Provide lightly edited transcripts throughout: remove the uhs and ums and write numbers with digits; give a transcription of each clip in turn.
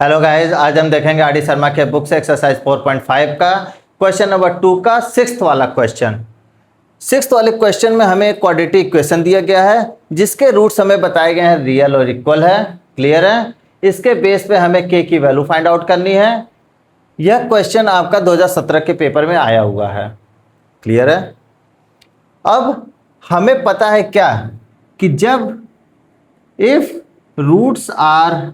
Hello guys, आज हम देखेंगे आर डी शर्मा के बुक से एक्सरसाइज 4.5 का क्वेश्चन नंबर 2 का सिक्स्थ वाला क्वेश्चन। सिक्स्थ वाले क्वेश्चन में हमें एक क्वाड्रेटिक इक्वेशन दिया गया है जिसके रूट्स हमें बताए गए हैं रियल और इक्वल है। क्लियर है? इसके बेस पे हमें के की वैल्यू फाइंड आउट करनी है। यह क्वेश्चन आपका 2017 के पेपर में आया हुआ है। क्लियर है? अब हमें पता है क्या कि जब if roots are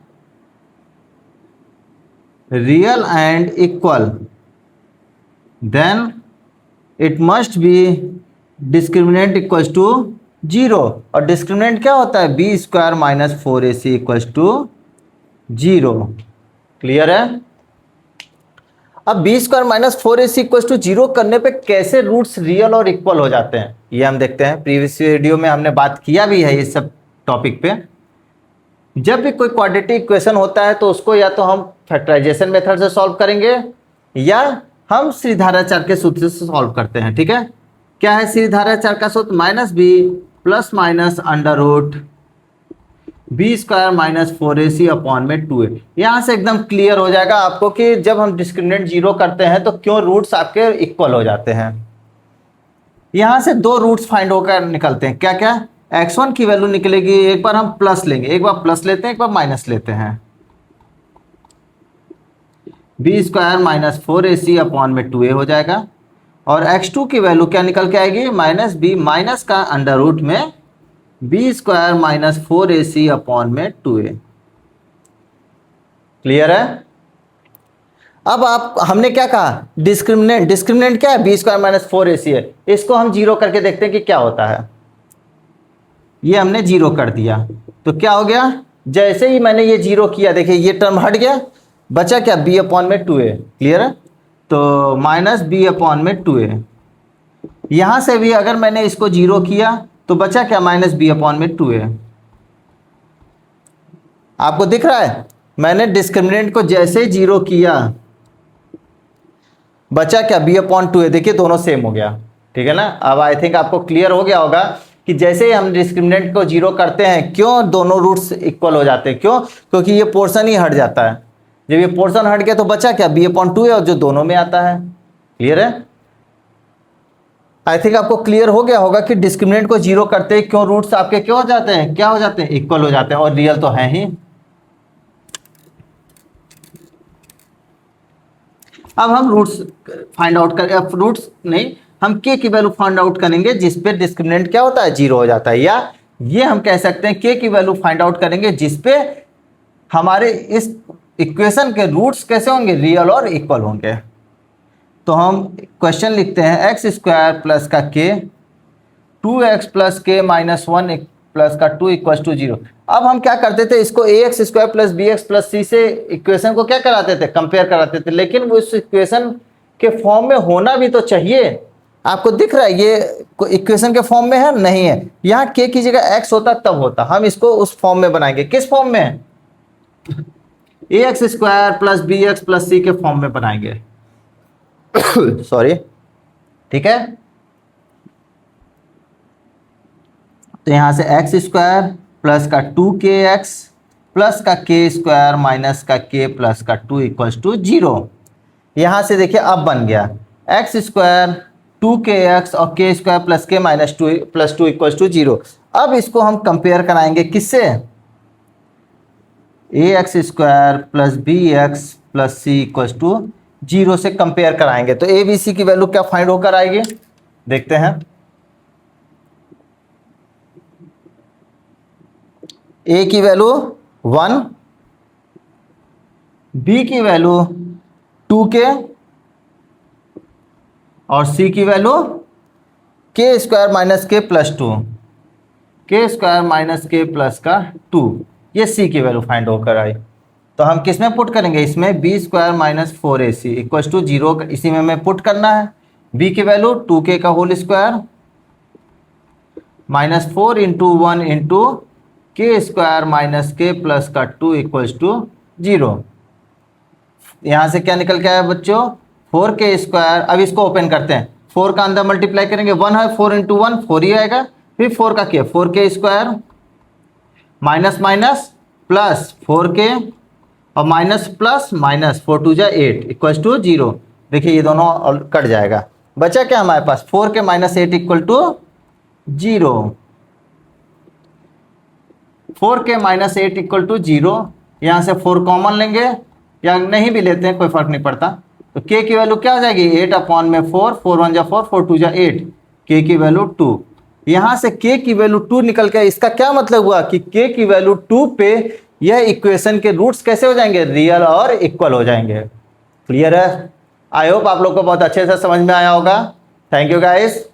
real and equal then it must be discriminant equals to 0। और डिस्क्रिमिनेंट क्या होता है? B square minus 4ac equals to 0। Clear है? अब b square minus 4ac equals to 0 करने पे कैसे रूट्स रियल और इक्वल हो जाते हैं ये हम देखते हैं। प्रीवियस वीडियो में हमने बात किया भी है इस सब टॉपिक पे। जब भी कोई क्वाड्रेटिक इक्वेशन होता है तो उसको या तो हम फैक्टराइजेशन मेथड से सॉल्व करेंगे या हम श्रीधाराचार के सूत्र से सॉल्व करते हैं। ठीक है? क्या है श्रीधाराचार का सूत्र? Minus b plus minus under root b square minus 4ac upon में 2a। यहाँ से एकदम क्लियर हो जाएगा आपको कि जब हम डिस्क्रिमिनेंट 0 करते हैं तो क्यों रूट्स आपके इक्वल हो जाते हैं। यहाँ से दो रूट्स फाइंड होकर निकलते हैं। क्या क्या? x1 की वैल्यू निकलेगी, एक बार हम प्लस लेंगे, एक बार प्लस लेते हैं, एक बार माइनस लेते हैं। B square minus 4ac upon में 2a हो जाएगा। और x2 की वैल्यू क्या निकल के आएगी? माइनस बी माइनस का अंडर रूट में b square minus 4ac upon में 2a। क्लियर है? अब हमने क्या कहा? डिस्क्रिमिनेंट क्या है? बी स्क्वायर माइनस 4ac है। इसको हम 0 करके देखते हैं कि क्या होता है। ये हमने 0 कर दिया तो क्या हो गया? जैसे ही मैंने ये 0 किया, देखिए ये टर्म हट गया, बचा क्या? b अपॉन में 2a। क्लियर है? तो माइनस b अपॉन में 2a। यहां से भी अगर मैंने इसको 0 किया तो बचा क्या? माइनस b अपॉन में 2a। आपको दिख रहा है? मैंने डिस्क्रिमिनेंट को जैसे ही 0 किया बचा क्या? b upon 2a। देखिए दोनों सेम हो गया। ठीक है ना? अब आई थिंक आपको क्लियर हो गया होगा कि जैसे ही हम डिस्क्रिमिनेंट को 0 करते हैं क्यों दोनों रूट्स इक्वल हो जाते हैं। क्यों? क्योंकि ये पोर्शन ही हट जाता है। जब ये पोर्शन हट गया तो बचा क्या? b अपॉन 2a और जो दोनों में आता है। क्लियर है? आई थिंक आपको क्लियर हो गया होगा कि डिस्क्रिमिनेंट को 0 करते हैं क्यों रूट्स आपके क्यों हो जाते हैं? क्या हो जाते हैं? इक्वल हो जाते हैं। और रियल तो है ही। अब हम रूट्स फाइंड आउट कर, रूट्स नहीं, हम के की वैल्यू फाइंड आउट करेंगे जिस पे डिस्क्रिमिनेंट क्या होता है? 0 हो जाता है। या ये हम कह सकते हैं के की वैल्यू फाइंड आउट करेंगे जिस पे हमारे इस इक्वेशन के रूट्स कैसे होंगे? रियल और इक्वल होंगे। तो हम क्वेश्चन लिखते हैं एक्स स्क्वायर प्लस का के 2x plus k minus 1 plus का 2 इक्वल टू 0। अब हम क्या करते थे? इसको ax square plus bx plus c से इक्वेशन को क्या कराते थे? कंपेयर कराते थे। लेकिन वो इस इक्वेशन के फॉर्म में होना भी तो चाहिए। आपको दिख रहा है ये इक्वेशन के फॉर्म में है? नहीं है। यहाँ के की जगह x होता तब होता। हम इसको उस फॉर्म में बनाएंगे। किस फॉर्म में? ax square plus bx plus c के फॉर्म में बनाएंगे। सॉरी। ठीक है? तो यहां से एक्स स्क्वायर प्लस का 2kx प्लस का के स्क्वायर माइनस का के प्लस का 2 इक्वल्स टू 0। यहां से देखिए अब बन गया एक्स स्क्वायर 2kx और k square plus k minus 2 plus 2 equals to 0। अब इसको हम कंपेयर कराएंगे किससे? ax square plus bx plus c equals to 0 से कंपेयर कराएंगे। तो a b c की वैल्यू क्या फाइंड होकर आएगी? देखते हैं। a की वैल्यू 1, b की वैल्यू 2k और c की वैल्यू के स्क्वायर माइनस के प्लस 2, के स्क्वायर माइनस के प्लस का 2। ये c की वैल्यू फाइंड होकर आई। तो हम किस में पुट करेंगे? इसमें b square minus 4ac equals to 0 इसी में हमें पुट करना है। b की वैल्यू 2k का whole square minus 4 into 1 into k square minus k plus का 2 इक्वल्स टू 0। यहाँ से क्या निकल के आया बच्चों? 4k square. अब इसको ओपन करते हैं। 4 का अंदर मल्टीप्लाई करेंगे, 1 है, 4 इंटू 1 4 ही आएगा। फिर 4 का क्या? 4k square minus minus plus 4k और माइनस प्लस माइनस 4 2 जा 8 इक्वल्स टू 0। देखिए ये दोनों और कट जाएगा, बचा क्या हमारे पास 4 के माइनस 8 इक्वल टू 0। 4 के माइनस 8 इक्वल टू 0। यहाँ से 4 कॉमन लेंगे या नहीं भी लेते हैं कोई फर्क नहीं पड़ता। तो k की वैल्यू क्या हो जाएगी 8 अपॉन में 4, 4 1 जा 4, 4 2 जा 8, k की वैल्यू 2। यहाँ से k की वैल्यू 2 निकल के, इसका क्या मतलब हुआ कि k की वैल्यू 2 पे यह इक्वेशन के रूट्स कैसे हो जाएंगे, रियल और इक्वल हो जाएंगे। क्लियर है? आई होप आप लोग को बहुत अच्छे से समझ में आया होगा। Thank you guys.